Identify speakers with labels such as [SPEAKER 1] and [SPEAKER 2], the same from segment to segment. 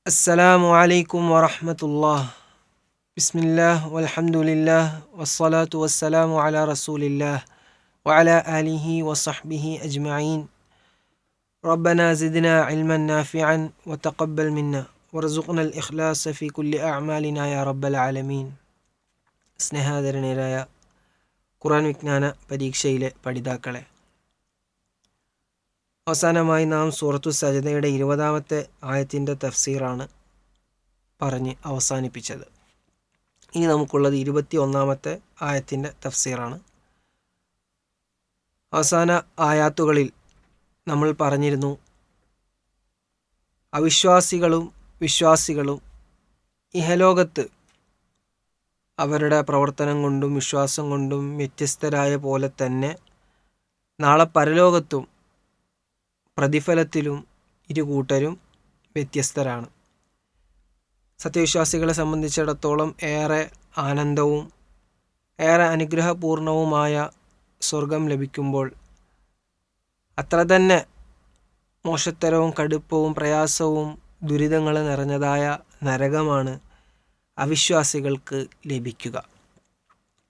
[SPEAKER 1] അസ്സലാമു അലൈക്കും വറഹ്മത്തുള്ളാഹ്. ബിസ്മില്ലാഹ് വൽഹംദുലില്ലാഹ് വസ്സലാത്തു വസ്സലാമു അലാ റസൂലില്ലാഹ് വഅലാ ആലിഹി വസഹ്ബിഹി അജ്മഈൻ. റബ്ബനാ സിദ്നാ ഇൽമൻ നാഫിഅൻ വതഖബ്ബൽ മിന്നാ വർസുഖ്നൽ ഇഖ്ലാസ ഫീ കുല്ലി അഅമാലിനാ യാ റബ്ബൽ ആലമീൻ. സ്നേഹാദരണീയരായ ഖുർആൻ വിജ്ഞാന പരീക്ഷയിലെ പഠിതാക്കളെ, അവസാനമായി നാം സൂറത്തു സജദയുടെ 20-ാമത്തെ ആയത്തിൻ്റെ തഫ്സീറാണ് പറഞ്ഞ് അവസാനിപ്പിച്ചത്. ഇനി നമുക്കുള്ളത് 21-ാമത്തെ ആയത്തിൻ്റെ തഫ്സീറാണ്. അവസാന ആയാത്തുകളിൽ നമ്മൾ പറഞ്ഞിരുന്നു, അവിശ്വാസികളും വിശ്വാസികളും ഇഹലോകത്ത് അവരുടെ പ്രവർത്തനം കൊണ്ടും വിശ്വാസം കൊണ്ടും വ്യത്യസ്തരായ പോലെ തന്നെ നാളെ പരലോകത്തും പ്രതിഫലത്തിലും ഇരു കൂട്ടരും വ്യത്യസ്തരാണ്. സത്യവിശ്വാസികളെ സംബന്ധിച്ചിടത്തോളം ഏറെ ആനന്ദവും ഏറെ അനുഗ്രഹപൂർണവുമായ സ്വർഗം ലഭിക്കുമ്പോൾ അത്ര തന്നെ മോശത്തരവും കടുപ്പവും പ്രയാസവും ദുരിതങ്ങൾ നിറഞ്ഞതായ നരകമാണ് അവിശ്വാസികൾക്ക് ലഭിക്കുക.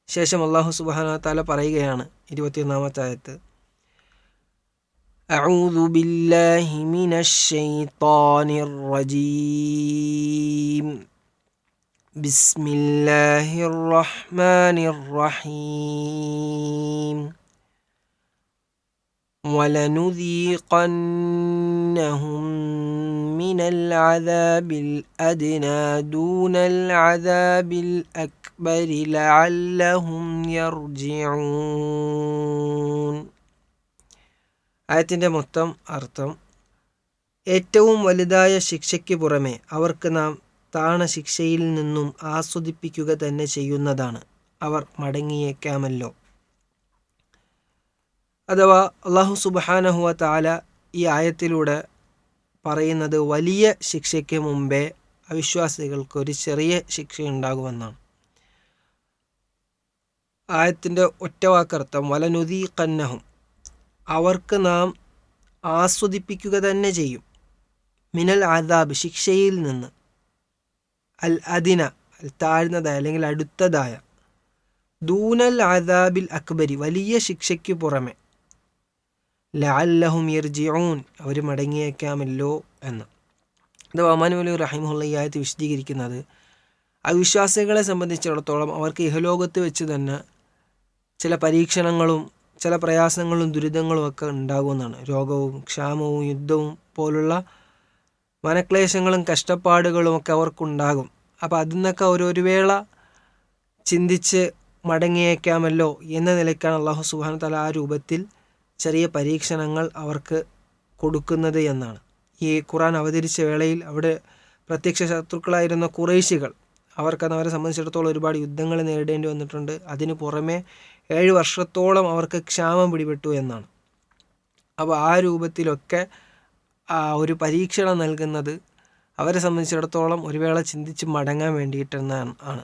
[SPEAKER 1] ശേഷം അല്ലാഹു സുബ്ഹാനഹു വ തആല പറയുകയാണ് 21-ാമത്തെ ആയത്ത്, അഊദു ബില്ലാഹി മിനശ് ശൈത്വാനിർ റജീം ബിസ്മില്ലാഹിർ റഹ്മാനിർ റഹീം വലനുദീഖന്നഹും മിനൽ അദാബിൽ അദ്നാ ദൂനൽ അദാബിൽ അക്ബരി ലഅല്ലഹും യർജിഊൻ. ആയത്തിൻ്റെ മൊത്തം അർത്ഥം, ഏറ്റവും വലുതായ ശിക്ഷയ്ക്ക് പുറമെ അവർക്ക് നാം താണ ശിക്ഷയിൽ നിന്നും ആസ്വദിപ്പിക്കുക തന്നെ ചെയ്യുന്നതാണ്. അവർ മടങ്ങിയേക്കാമല്ലോ. അഥവാ അല്ലാഹു സുബ്ഹാനഹു വ തആല ഈ ആയത്തിലൂടെ പറയുന്നത് വലിയ ശിക്ഷയ്ക്ക് മുമ്പേ അവിശ്വാസികൾക്കൊരു ചെറിയ ശിക്ഷയുണ്ടാകുമെന്നാണ്. ആയത്തിൻ്റെ ഒറ്റവാക്കർത്ഥം വലനുദീഖന്നഹും, അവർക്ക് നാം ആസ്വദിപ്പിക്കുക തന്നെ ചെയ്യും, മിനൽ അദാബ് ശിക്ഷയിൽ നിന്ന്, അൽ അദിന താഴ്ന്നതായ അല്ലെങ്കിൽ അടുത്തതായ, ദൂനൽ അദാബിൽ അക്ബരി വലിയ ശിക്ഷയ്ക്ക് പുറമെ, ലഅല്ലഹും യർജിഊൻ അവർ മടങ്ങിയേക്കാമല്ലോ എന്ന്. ഇത് ഉമാനി മൗലവി റഹിമഹുല്ലാഹി ഈ ആയത്ത് വിശദീകരിക്കുന്നത്, അവിശ്വാസികളെ സംബന്ധിച്ചിടത്തോളം അവർക്ക് ഇഹലോകത്ത് വെച്ച് തന്നെ ചില പരീക്ഷണങ്ങളും ചില പ്രയാസങ്ങളും ദുരിതങ്ങളും ഒക്കെ ഉണ്ടാകുമെന്നാണ്. രോഗവും ക്ഷാമവും യുദ്ധവും പോലുള്ള മനക്ലേശങ്ങളും കഷ്ടപ്പാടുകളും ഒക്കെ അവർക്കുണ്ടാകും. അപ്പോൾ അതിൽ നിന്നൊക്കെ ഒരു വേള ചിന്തിച്ച് മടങ്ങിയേക്കാമല്ലോ എന്ന നിലയ്ക്കാണ് അല്ലാഹു സുബ്ഹാനഹു വ തആല ആ രൂപത്തിൽ ചെറിയ പരീക്ഷണങ്ങൾ അവർക്ക് കൊടുക്കുന്നത് എന്നാണ്. ഈ ഖുർആൻ അവതരിച്ച വേളയിൽ അവിടെ പ്രത്യക്ഷ ശത്രുക്കളായിരുന്ന ഖുറൈശികൾ, അവർക്കത് അവരെ സംബന്ധിച്ചിടത്തോളം ഒരുപാട് യുദ്ധങ്ങൾ നേരിടേണ്ടി വന്നിട്ടുണ്ട്. അതിന് പുറമെ 7 വർഷത്തോളം അവർക്ക് ക്ഷാമം പിടിപെട്ടു എന്നാണ്. അപ്പോൾ ആ രൂപത്തിലൊക്കെ ഒരു പരീക്ഷണം നൽകുന്നത് അവരെ സംബന്ധിച്ചിടത്തോളം ഒരു വേള ചിന്തിച്ച് മടങ്ങാൻ വേണ്ടിയിട്ടെന്നാണ് ആണ്.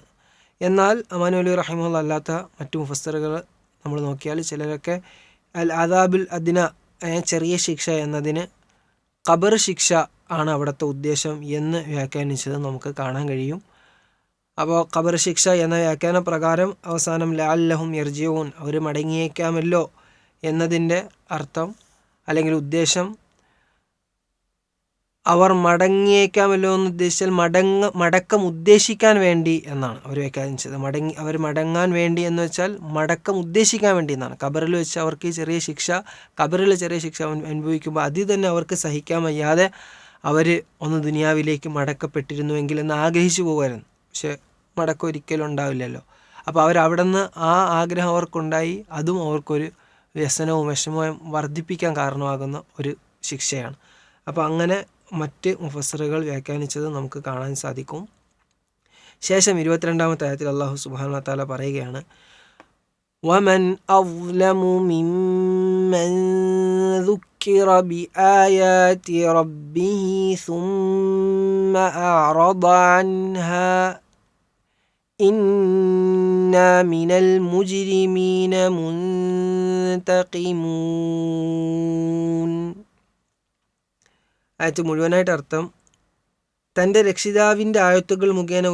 [SPEAKER 1] എന്നാൽ ഉമാനി മൗലവി റഹിമഹുല്ലാഹി അല്ലാത്ത മറ്റു മുഫസ്സിറുകൾ നമ്മൾ നോക്കിയാൽ ചിലരൊക്കെ അൽ അദാബുൽ അദ്ന ചെറിയ ശിക്ഷ എന്നതിന് ഖബർ ശിക്ഷ ആണ് അവിടുത്തെ ഉദ്ദേശം എന്ന് വ്യാഖ്യാനിച്ചത് നമുക്ക് കാണാൻ കഴിയും. അപ്പോൾ ഖബർ ശിക്ഷ എന്ന വ്യാഖ്യാന പ്രകാരം അവസാനം ലഅല്ലഹും യർജിഊൻ അവർ മടങ്ങിയേക്കാമല്ലോ എന്നതിൻ്റെ അർത്ഥം അല്ലെങ്കിൽ ഉദ്ദേശം, അവർ മടങ്ങിയേക്കാമല്ലോ എന്ന് ഉദ്ദേശിച്ചാൽ മടക്കം ഉദ്ദേശിക്കാൻ വേണ്ടി എന്നാണ് അവർ വ്യാഖ്യാനിച്ചത്. അവർ മടങ്ങാൻ വേണ്ടി എന്ന് വെച്ചാൽ മടക്കം ഉദ്ദേശിക്കാൻ വേണ്ടി എന്നാണ്. ഖബറിൽ വെച്ച് അവർക്ക് ചെറിയ ശിക്ഷ, ഖബറിൽ ചെറിയ ശിക്ഷ അനുഭവിക്കുമ്പോൾ അതിൽ തന്നെ അവർക്ക് സഹിക്കാൻ വയ്യാതെ അവർ ഒന്ന് ദുനിയാവിലേക്ക് മടക്കപ്പെട്ടിരുന്നുവെങ്കിൽ എന്ന് ആഗ്രഹിച്ചു പോകുമായിരുന്നു. പക്ഷെ മടക്കം ഒരിക്കലും ഉണ്ടാവില്ലല്ലോ. അപ്പോൾ അവരവിടെ നിന്ന് ആ ആഗ്രഹം അവർക്കുണ്ടായി, അതും അവർക്കൊരു വ്യസനവും വിഷമവും വർദ്ധിപ്പിക്കാൻ കാരണമാകുന്ന ഒരു ശിക്ഷയാണ്. അപ്പോൾ അങ്ങനെ മറ്റ് മുഫസ്സിറുകൾ വ്യാഖ്യാനിച്ചത് നമുക്ക് കാണാൻ സാധിക്കും. ശേഷം 22-ാമത്തെ ആയത്തിൽ അല്ലാഹു സുബ്ഹാനഹു വ തആല പറയുകയാണ്, വമൻ അസ്ലമു മിമ്മൻ ദുക്കിറ ബിആയാതി റബ്ബിഹി സുമ്മ അഅറദ അൻഹാ ഇന്നാ മിനൽ മുജ്രിമീന മുൻതഖിമൂൻ. ആയത്ത് മുഴുവനായിട്ട് അർത്ഥം, തൻ്റെ രക്ഷിതാവിൻ്റെ ആയത്തുകൾ മുഖേന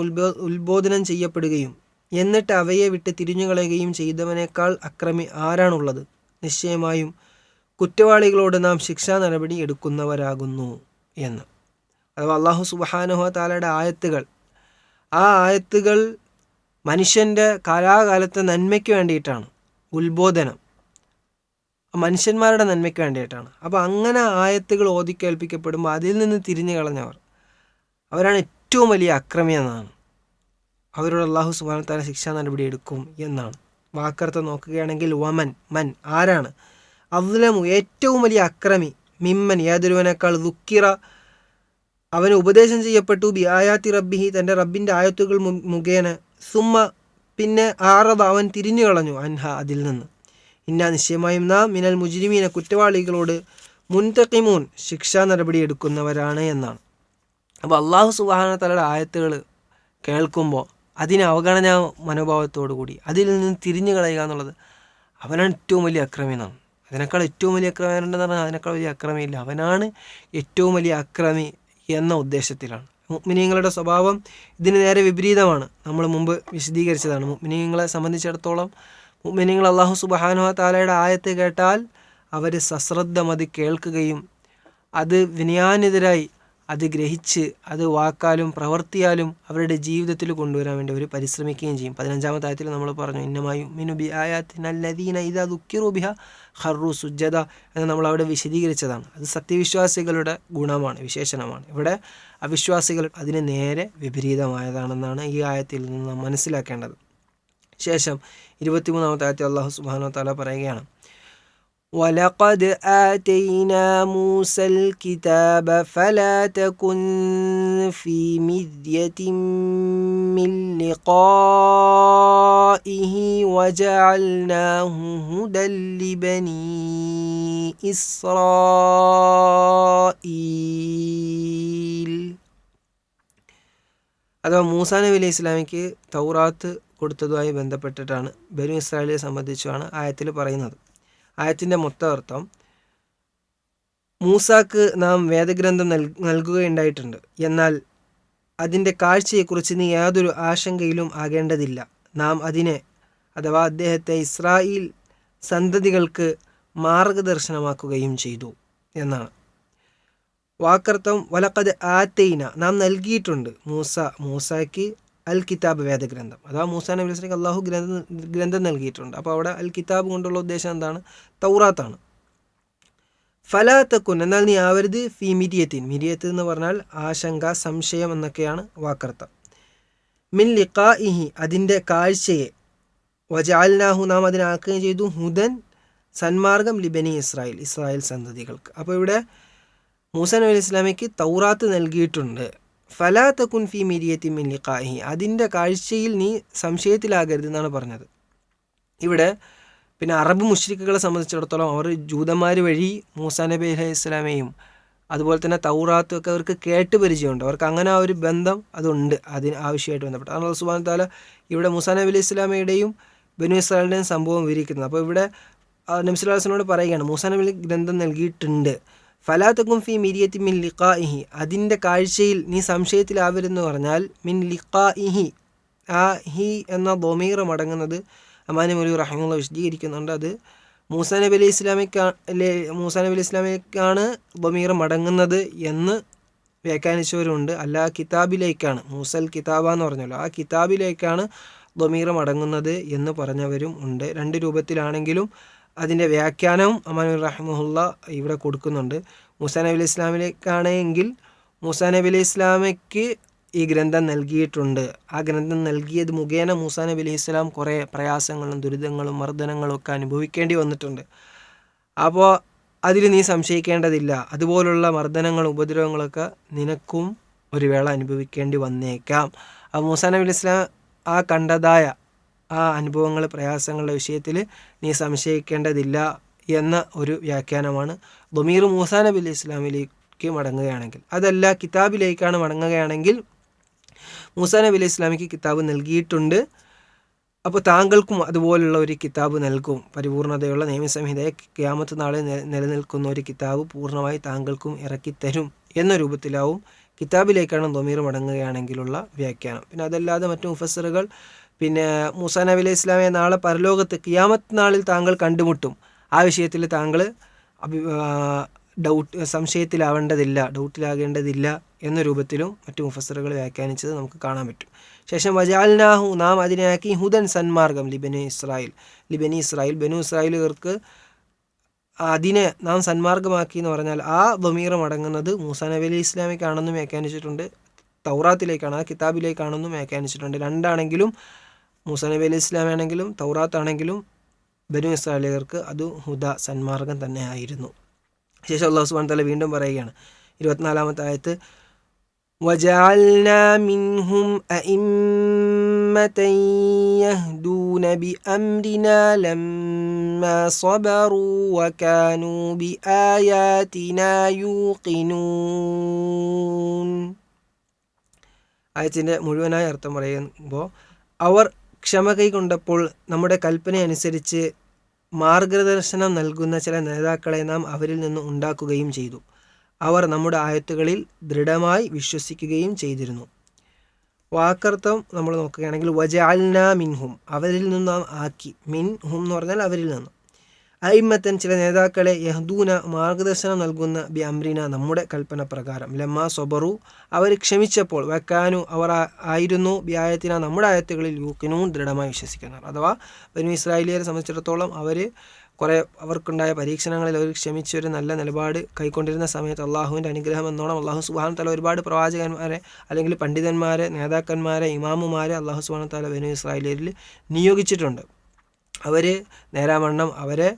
[SPEAKER 1] ഉത്ബോധനം ചെയ്യപ്പെടുകയും എന്നിട്ട് അവയെ വിട്ട് തിരിഞ്ഞുകളയുകയും ചെയ്തവനേക്കാൾ അക്രമി ആരാണുള്ളത്? നിശ്ചയമായും കുറ്റവാളികളോട് നാം ശിക്ഷാ നടപടി എടുക്കുന്നവരാകുന്നു എന്ന്. അഥവാ അള്ളാഹു സുബ്ഹാനഹു വ തആലയുടെ ആയത്തുകൾ, ആ ആയത്തുകൾ മനുഷ്യൻ്റെ കാലാകാലത്തെ നന്മയ്ക്ക് വേണ്ടിയിട്ടാണ്. ഉത്ബോധനം മനുഷ്യന്മാരുടെ നന്മയ്ക്ക് വേണ്ടിയിട്ടാണ്. അപ്പോൾ അങ്ങനെ ആയത്തുകൾ ഓതിക്കേൽപ്പിക്കപ്പെടുമ്പോൾ അതിൽ നിന്ന് തിരിഞ്ഞു കളഞ്ഞവർ അവരാണ് ഏറ്റവും വലിയ അക്രമി എന്നാണ്. അവരോട് അള്ളാഹു സുബ്ഹാനഹു വ തആല ശിക്ഷാ നടപടി എടുക്കും എന്നാണ്. വാക്കർത്ഥം നോക്കുകയാണെങ്കിൽ മൻ ആരാണ്? അദ്ലമു ഏറ്റവും വലിയ അക്രമി, മിമ്മൻ യാതൊരുവനേക്കാൾ, ദുക്കിറ അവന് ഉപദേശം ചെയ്യപ്പെട്ടു, ബി ആയാത്തി റബ്ബിഹി തൻ്റെ റബ്ബിൻ്റെ ആയത്തുകൾ മുഖേന, സുമ്മ പിന്നെ ആറബ അവൻ തിരിഞ്ഞു കളഞ്ഞു, അൻഹ അതിൽ നിന്ന്. ഇന്ന നിശ്ചയമായും നാം മിനൽ മുജ്രിമീന കുറ്റവാളികളോട് മുൻതഖിമൂൻ ശിക്ഷാ നടപടി എടുക്കുന്നവരാണ് എന്നാണ്. അപ്പോൾ അള്ളാഹു സുബ്ഹാനഹു വ തആലയുടെ ആയത്തുകൾ കേൾക്കുമ്പോൾ അതിനെ അവഗണന മനോഭാവത്തോടു കൂടി അതിൽ നിന്ന് തിരിഞ്ഞു കളയുക എന്നുള്ളത് അവനാണ് ഏറ്റവും വലിയ അക്രമി എന്നാണ്. അതിനേക്കാൾ ഏറ്റവും വലിയ അക്രമി ഉണ്ടെന്ന് പറഞ്ഞാൽ അതിനേക്കാൾ വലിയ അക്രമിയില്ല. അവനാണ് ഏറ്റവും വലിയ അക്രമി എന്ന ഉദ്ദേശത്തിലാണ്. മുഅ്മിനീങ്ങളുടെ സ്വഭാവം ഇതിന് നേരെ വിപരീതമാണ്. നമ്മൾ മുമ്പ് വിശദീകരിച്ചതാണ്. മുഅ്മിനീങ്ങളെ സംബന്ധിച്ചിടത്തോളം മുഅ്മിനീങ്ങൾ അല്ലാഹു സുബ്ഹാനഹു വ തആലയുടെ ആയത്ത് കേട്ടാൽ അവർ സശ്രദ്ധം അത് കേൾക്കുകയും അത് വിനയാനിതരായി അത് ഗ്രഹിച്ച് അത് വാക്കാലും പ്രവർത്തിയാലും അവരുടെ ജീവിതത്തിൽ കൊണ്ടുവരാൻ വേണ്ടി അവർ പരിശ്രമിക്കുകയും ചെയ്യും. 15-ാമത്തെ ആയത്തിൽ നമ്മൾ പറഞ്ഞു, ഇന്നമായും മിനു ബി ആയാത്തിനല്ലദീന ഇദാ ദുക്കിറു ബിഹ ഖറു സുജ്ജദ എന്ന് നമ്മൾ അവിടെ വിശദീകരിച്ചതാണ്. അത് സത്യവിശ്വാസികളുടെ ഗുണമാണ്, വിശേഷണമാണ്. ഇവിടെ അവിശ്വാസികൾ അതിന് നേരെ വിപരീതമായതാണെന്നാണ് ഈ ആയത്തിൽ നിന്ന് നാം മനസ്സിലാക്കേണ്ടത്. ശേഷം 23-ാമത്തെ ആയത്തിൽ അല്ലാഹു സുബ്ഹാനഹു വ തആല പറയുകയാണ്, وَلَقَدْ آتَيْنَا مُوسَى الْكِتَابَ فَلَا تَكُنْ فِي مِرْيَةٍ مِّن لِقَائِهِ وَجَعَلْنَاهُ هُدًى لِبَنِي إِسْرَائِيلَ. അഥവാ മൂസാ നബി അലൈഹി ഇസ്ലാമിക്ക് തൗറാത്ത് കൊടുത്തതുമായി ബന്ധപ്പെട്ടിട്ടാണ്, ബനു ഇസ്രായേലിനെ സംബന്ധിച്ചാണ് ആയത്തിൽ പറയുന്നത്. ആയത്തിൻ്റെ മൊത്തം അർത്ഥം, മൂസാക്ക് നാം വേദഗ്രന്ഥം നൽകുകയുണ്ടായിട്ടുണ്ട്, എന്നാൽ അതിൻ്റെ കാഴ്ചയെക്കുറിച്ച് നീ യാതൊരു ആശങ്കയിലും ആകേണ്ടതില്ല. നാം അതിനെ അഥവാ അദ്ദേഹത്തെ ഇസ്രായേൽ സന്തതികൾക്ക് മാർഗദർശനമാക്കുകയും ചെയ്തു എന്നാണ്. വാക്കർത്ഥം വലഖദ് ആതൈന നാം നൽകിയിട്ടുണ്ട് മൂസാക്ക് അൽ കിതാബ് വേദഗ്രന്ഥം. അഥവാ മൂസാ നബി അലൈഹി സ്വലാം അള്ളാഹു ഗ്രന്ഥം നൽകിയിട്ടുണ്ട്. അപ്പോൾ അവിടെ അൽ കിതാബ് കൊണ്ടുള്ള ഉദ്ദേശം എന്താണ്? തൗറാത്താണ്. ഫലാ തകുൻ എന്നാൽ നീ ആവരുത്, ഫി മിരിയത്ത് എന്ന് പറഞ്ഞാൽ ആശങ്ക, സംശയം എന്നൊക്കെയാണ് വാക്കർത്ഥം. മിൻ ലിഖാഇഹി അതിൻ്റെ കാഴ്ചയെ, വജഅൽനാഹു നാം അതിനാക്കുകയും ചെയ്തു, ഹുദൻ സന്മാർഗം, ലിബനി ഇസ്രായേൽ സന്തതികൾക്ക്. അപ്പോൾ ഇവിടെ മൂസാ നബി അലൈഹി സ്വലാമിക്ക് തൗറാത്ത് നൽകിയിട്ടുണ്ട്. ഫലാ തകുൻ ഫി മിരിയത്തി മിൻ ലിഖാഇഹി അതിൻ്റെ കാഴ്ചയിൽ നീ സംശയത്തിലാകരുത് എന്നാണ് പറഞ്ഞത്. ഇവിടെ പിന്നെ അറബ് മുശ്രിക്കുകളെ സംബന്ധിച്ചിടത്തോളം അവർ ജൂതന്മാർ വഴി മൂസാ നബി അലൈഹി സ്വലാമയും അതുപോലെ തന്നെ തൗറാത്തും ഒക്കെ അവർക്ക് കേട്ട് പരിചയമുണ്ട്. അവർക്ക് അങ്ങനെ ആ ഒരു ബന്ധം അതുണ്ട്, അതിന് ആവശ്യമായിട്ട് ബന്ധപ്പെട്ട്. അല്ലാഹു സുബ്ഹാനഹു വ തആല ഇവിടെ മൂസാ നബി അലൈഹി സ്വലാമയുടെയും ബനു ഇസ്രായേലിൻ്റെയും സംഭവം വിവരിക്കുന്നത്. അപ്പോൾ ഇവിടെ നബി സ്വല്ലല്ലാഹു അലൈഹി വസല്ലമയോട് പറയുകയാണ്, മൂസാ നബി ഗ്രന്ഥം നൽകിയിട്ടുണ്ട്. ഫലാ തകുൻ ഫി മിരിയത്തി മിൻ ലിഖാഇഹി അതിൻ്റെ കാഴ്ചയിൽ നീ സംശയത്തിലാവരുതെന്ന് പറഞ്ഞാൽ, മിൻ ലിഖാഇഹി ആ ഹി എന്ന ദമീർ മടങ്ങുന്നത് അമാനി മൗലവി റഹിമഹുല്ലാഹ് വിശദീകരിക്കുന്നുണ്ട്. അത് മൂസാ നബി അലൈഹി ഇസ്ലാമിലേക്കാണ് ദമീർ മടങ്ങുന്നത് എന്ന് വ്യാഖ്യാനിച്ചവരുണ്ട്. അല്ല കിതാബിലേക്കാണ്, മൂസൽ കിതാബ എന്ന് പറഞ്ഞല്ലോ, ആ കിതാബിലേക്കാണ് ദമീർ മടങ്ങുന്നത് എന്ന് പറഞ്ഞവരും ഉണ്ട്. രണ്ട് രൂപത്തിലാണെങ്കിലും അതിൻ്റെ വ്യാഖ്യാനവും അമാനി റഹിമഹുല്ലാഹ് ഇവിടെ കൊടുക്കുന്നുണ്ട്. മൂസാ നബി അലൈഹി ഇസ്ലാമിലേക്കാണെങ്കിൽ മൂസാ നബി അലൈഹി ഇസ്ലാമയ്ക്ക് ഈ ഗ്രന്ഥം നൽകിയിട്ടുണ്ട്. ആ ഗ്രന്ഥം നൽകിയത് മുഖേന മൂസാ നബി അലൈഹി ഇസ്ലാം കുറേ പ്രയാസങ്ങളും ദുരിതങ്ങളും മർദ്ദനങ്ങളും ഒക്കെ അനുഭവിക്കേണ്ടി വന്നിട്ടുണ്ട്. അപ്പോൾ അതിൽ നീ സംശയിക്കേണ്ടതില്ല. അതുപോലുള്ള മർദ്ദനങ്ങളും ഉപദ്രവങ്ങളൊക്കെ നിനക്കും ഒരു വേള അനുഭവിക്കേണ്ടി വന്നേക്കാം. അപ്പോൾ മൂസാ നബി അലൈഹി ഇസ്ലാം ആ കണ്ടതായ ആ അനുഭവങ്ങൾ, പ്രയാസങ്ങളുടെ വിഷയത്തിൽ നീ സംശയിക്കേണ്ടതില്ല എന്ന ഒരു വ്യാഖ്യാനമാണ്. ദമീർ മൂസാ നബി അലൈഹി ഇസ്ലാമിലേക്ക് മടങ്ങുകയാണെങ്കിൽ, അതല്ല കിതാബിലേക്കാണ് മടങ്ങുകയാണെങ്കിൽ മൂസാ നബി അലൈഹി ഇസ്ലാമിക്ക് കിതാബ് നൽകിയിട്ടുണ്ട്. അപ്പോൾ താങ്കൾക്കും അതുപോലുള്ള ഒരു കിതാബ് നൽകും. പരിപൂർണതയുള്ള നിയമസംഹിതയെ ഖിയാമത്ത് നാളെ നിലനിൽക്കുന്ന ഒരു കിതാബ് പൂർണ്ണമായി താങ്കൾക്കും ഇറക്കിത്തരും എന്ന രൂപത്തിലാവും കിതാബിലേക്കാണ് ദമീർ മടങ്ങുകയാണെങ്കിലുള്ള വ്യാഖ്യാനം. പിന്നെ അതല്ലാതെ മറ്റു മുഫസ്സിറുകൾ പിന്നെ മൂസാ നബി അലൈഹി ഇസ്ലാമിയെ നാളെ പരലോകത്ത് ഖിയാമത്ത് നാളിൽ താങ്കൾ കണ്ടുമുട്ടും, ആ വിഷയത്തിൽ താങ്കൾ ഡൗട്ടിലാകേണ്ടതില്ല എന്ന രൂപത്തിലും മറ്റു മുഫസ്സിറുകൾ വ്യാഖ്യാനിച്ചത് നമുക്ക് കാണാൻ പറ്റും. ശേഷം വജഅൽനാഹു, നാം അതിനാക്കി ഹുദൻ സന്മാർഗം ബനു ഇസ്രായേലുകൾക്ക് അതിനെ നാം സന്മാർഗമാക്കി എന്ന് പറഞ്ഞാൽ ആ ദമീർ മടങ്ങുന്നത് മൂസാ നബി അലൈഹി ഇസ്ലാമിക്കാണെന്നും വ്യാഖ്യാനിച്ചിട്ടുണ്ട്, തൗറാത്തിലേക്കാണ്, ആ കിതാബിലേക്കാണെന്നും വ്യാഖ്യാനിച്ചിട്ടുണ്ട്. രണ്ടാണെങ്കിലും മൂസാ നബി അലൈഹി ഇസ്ലാമാണെങ്കിലും തൗറാത്താണെങ്കിലും ബനു ഇസ്രായേലുകാർക്ക് അത് ഹുദ സന്മാർഗം തന്നെ ആയിരുന്നു. ശേഷം അല്ലാഹു സുബ്ഹാനഹു വ തആല വീണ്ടും പറയുകയാണ് 24-ാമത്തെ ആയത്ത്, വജഅൽനാ മിൻഹും അഇമ്മതൻ യഹ്ദൂന ബിഅംരിനാ ലമ്മാ സബറൂ വകാനൂ ബിആയാതിനാ യൂഖിനൂൻ. ആയത്തിൻ്റെ മുഴുവനായ അർത്ഥം പറയുമ്പോൾ, അവർ ക്ഷമ കൈക്കൊണ്ടപ്പോൾ നമ്മുടെ കൽപ്പന അനുസരിച്ച് മാർഗദർശനം നൽകുന്ന ചില നേതാക്കളെ നാം അവരിൽ നിന്ന് ഉണ്ടാക്കുകയും ചെയ്തു. അവർ നമ്മുടെ ആയത്തുകളിൽ ദൃഢമായി വിശ്വസിക്കുകയും ചെയ്തിരുന്നു. വാക്കർത്ഥം നമ്മൾ നോക്കുകയാണെങ്കിൽ വജഅൽനാ മിൻഹും, അവരിൽ നിന്ന് നാം ആക്കി, മിൻഹും എന്ന് പറഞ്ഞാൽ അവരിൽ നിന്ന്, അയിമ്മത്തൻ ചില നേതാക്കളെ, യഹ്ദൂന മാർഗദർശനം നൽകുന്ന ബി അംരിന നമ്മുടെ കൽപ്പന പ്രകാരം, ലമ്മാ സബറു അവർ ക്ഷമിച്ചപ്പോൾ, വക്കാനു അവർ ആയിരുന്നു, ബി ആയത്തിന നമ്മുടെ ആയത്തുകളിൽ, യൂഖിനൂൻ ദൃഢമായി വിശ്വസിക്കുന്നവർ. അഥവാ ബനു ഇസ്രായേലിയരെ സംബന്ധിച്ചിടത്തോളം അവർക്കുണ്ടായ പരീക്ഷണങ്ങളിൽ അവർ ക്ഷമിച്ച് ഒരു നല്ല നിലപാട് കൈക്കൊണ്ടിരുന്ന സമയത്ത് അള്ളാഹുവിൻ്റെ അനുഗ്രഹം എന്നോണം അള്ളാഹു സുബ്ഹാനഹു തആല ഒരുപാട് പ്രവാചകന്മാരെ അല്ലെങ്കിൽ പണ്ഡിതന്മാരെ, നേതാക്കന്മാരെ, ഇമാമുമാരെ അള്ളാഹു സുബ്ഹാനഹു തആല ബനു ഇസ്രായേലിയരിൽ നിയോഗിച്ചിട്ടുണ്ട്. അവർ നേരാവണ്ണം അവരെ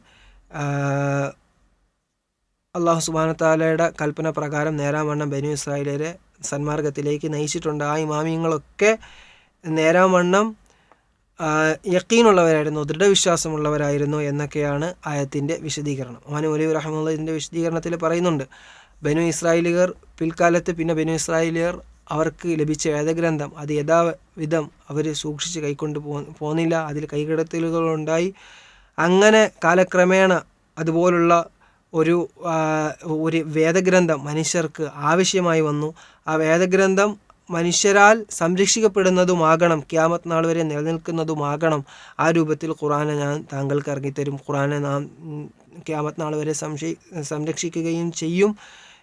[SPEAKER 1] അള്ളാഹു സുബ്ഹാനഹു തആലയുടെ കൽപ്പന പ്രകാരം നേരാവണ്ണം ബനു ഇസ്രായേലിയരെ സന്മാർഗത്തിലേക്ക് നയിച്ചിട്ടുണ്ട്. ആ ഇമാമിയങ്ങളൊക്കെ നേരാവണ്ണം യഖീനുള്ളവരായിരുന്നു, ദൃഢവിശ്വാസമുള്ളവരായിരുന്നു എന്നൊക്കെയാണ് ആയത്തിൻ്റെ വിശദീകരണം. ഒമാനി മൗലവി റഹിമഹുല്ലാഹ് ഇതിൻ്റെ വിശദീകരണത്തിൽ പറയുന്നുണ്ട്, ബനു ഇസ്രായേലിയർ പിൽക്കാലത്ത് പിന്നെ ബനു ഇസ്രായേലിയർ അവർക്ക് ലഭിച്ച വേദഗ്രന്ഥം അത് യഥാവിധം അവർ സൂക്ഷിച്ച് കൈക്കൊണ്ട് പോന്നില്ല, അതിൽ കൈകടത്തലുകളുണ്ടായി. അങ്ങനെ കാലക്രമേണ അതുപോലുള്ള ഒരു വേദഗ്രന്ഥം മനുഷ്യർക്ക് ആവശ്യമായി വന്നു. ആ വേദഗ്രന്ഥം മനുഷ്യരാൽ സംരക്ഷിക്കപ്പെടുന്നതുമാകണം, ഖിയാമത്ത് നാൾ വരെ നിലനിൽക്കുന്നതുമാകണം. ആ രൂപത്തിൽ ഖുർആനെ ഞാൻ താങ്കൾക്ക് ഇറങ്ങിത്തരും, ഖുർആനെ നാം ഖിയാമത്ത് നാൾ വരെ സംരക്ഷിക്കുകയും ചെയ്യും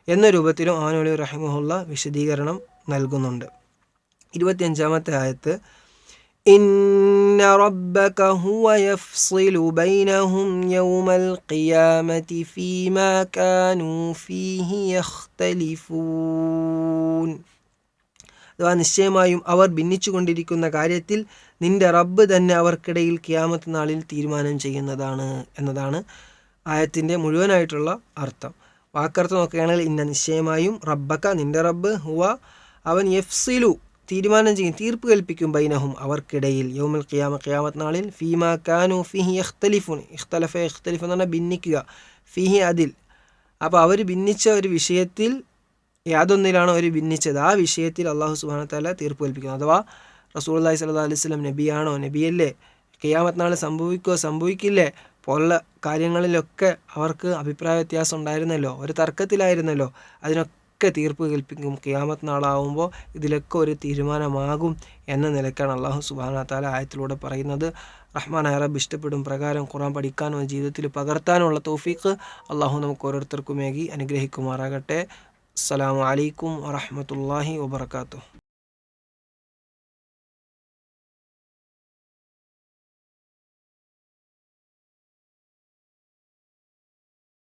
[SPEAKER 1] എന്ന രൂപത്തിലും ഒമാനി മൗലവി റഹിമഹുല്ലാഹ് വിശദീകരണം നൽകുന്നുണ്ട്. 25-ാമത്തെ ആയത്ത്, ഇന്ന റബ്ബക ഹുവ യഫ്സിലു ബൈനഹും യൗമൽ ഖിയാമത്തി ഫീമാ കാനൂ ഫീഹി യഖ്തലിഫൂൻ. അഥവാ നിശ്ചയമായും അവർ ഭിന്നിച്ചുകൊണ്ടിരിക്കുന്ന കാര്യത്തിൽ നിന്റെ റബ്ബ് തന്നെ അവർക്കിടയിൽ ഖിയാമത്ത് നാളിൽ തീരുമാനം ചെയ്യുന്നതാണ് എന്നതാണ് ആയത്തിൻ്റെ മുഴുവനായിട്ടുള്ള അർത്ഥം. വാക്കർത്ഥം നോക്കുകയാണെങ്കിൽ ഇന്ന നിശ്ചയമായും റബ്ബക നിന്റെ റബ്ബ് ഹുവ അവൻ യഫ്സിലു തീരുമാനം ചെയ്യും, തീർപ്പ് കൽപ്പിക്കും, ബൈനഹും അവർക്കിടയിൽ, യൗമുൽ ഖിയാമ ഖിയാമത്ത് നാളിൽ, ഫീമാ കാനു ഫീഹി യഖ്തലിഫൂൻ, ഇഖ്തലഫ യഖ്തലിഫു എന്ന് പറഞ്ഞാൽ ഭിന്നിക്കുക, ഫീഹി അതിൽ. അപ്പോൾ അവർ ഭിന്നിച്ച ഒരു വിഷയത്തിൽ യാതൊന്നിലാണോ അവർ ഭിന്നിച്ചത് ആ വിഷയത്തിൽ അള്ളാഹു സുബ്ഹാനഹു വ തആല തീർപ്പ് കൽപ്പിക്കുന്നു. അഥവാ റസൂലുള്ളാഹി സ്വല്ലല്ലാഹു അലൈഹി വസല്ലം നബിയാണോ, നബിയല്ലേ, ഖിയാമത്ത് നാൾ സംഭവിക്കില്ലേ പോലുള്ള കാര്യങ്ങളിലൊക്കെ അവർക്ക് അഭിപ്രായ വ്യത്യാസം ഉണ്ടായിരുന്നല്ലോ, ഒരു തർക്കത്തിലായിരുന്നല്ലോ. അതിനൊക്കെ തീർപ്പ് കൽപ്പിക്കും ഖിയാമത്ത് നാളാവുമ്പോൾ, ഇതിലൊക്കെ ഒരു തീരുമാനമാകും എന്ന നിലക്കാണ് അള്ളാഹു സുബ്ഹാനഹു വ തആല ആയത്തിലൂടെ പറയുന്നത്. റഹ്മാനായ റബ്ബ് ഇഷ്ടപ്പെടും പ്രകാരം ഖുർആൻ പഠിക്കാനും ജീവിതത്തിൽ പകർത്താനുള്ള തൗഫീഖ് അള്ളാഹു നമുക്ക് ഓരോരുത്തർക്കുമേകി അനുഗ്രഹിക്കുമാറാകട്ടെ. അസ്സലാമു അലൈക്കും വറഹ്മത്തുള്ളാഹി വബറകാതുഹു.